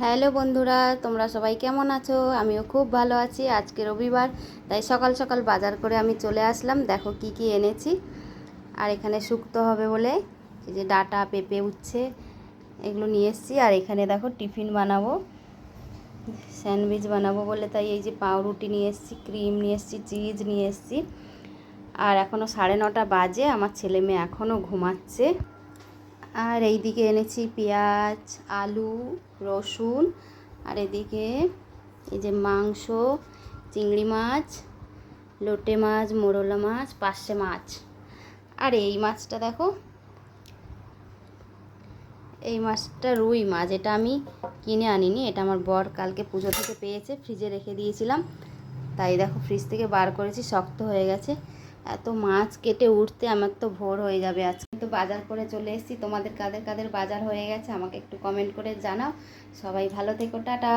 Hello বন্ধুরা, তোমরা সবাই কেমন আছো? আমিও খুব ভালো আছি। আজকে রবিবার, তাই সকাল সকাল বাজার করে আমি চলে আসলাম। দেখো কি কি এনেছি। আর এখানে শুক্তো হবে বলে এই যে ডাঁটা, পেঁপে, উচ্ছে এগুলো নিয়ে এসেছি। আর এখানে দেখো টিফিন বানাবো, স্যান্ডউইচ বানাবো বলে তাই এই যে পাউরুটি নিয়ে এসেছি, ক্রিম নিয়ে এসেছি, চিজ নিয়ে এসেছি। আর এখনও 9:30 বাজে, আমার ছেলে মেয়ে এখনও ঘুমাচ্ছে। আর এইদিকে এনেছি পেঁয়াজ, আলু, রসুন। আর এদিকে এই যে মাংস, চিংড়ি মাছ, লোটে মাছ, মোরলা মাছ, পার্শে মাছ। আর এই মাছটা দেখো, এই মাছটা রুই মাছ। এটা আমি কিনে আনিনি, এটা আমার বর কালকে পুজো থেকে পেয়েছে, ফ্রিজে রেখে দিয়েছিলাম। তাই দেখো ফ্রিজ থেকে বার করেছি, শক্ত হয়ে গেছে। এত মাছ কেটে উঠতে আমার তো ভোর হয়ে যাবে। আজকে তো বাজার করে চলে এসেছি। তোমাদের কাদের কাদের বাজার হয়ে গেছে আমাকে একটু কমেন্ট করে জানাও। সবাই ভালো থেকো, টাটা।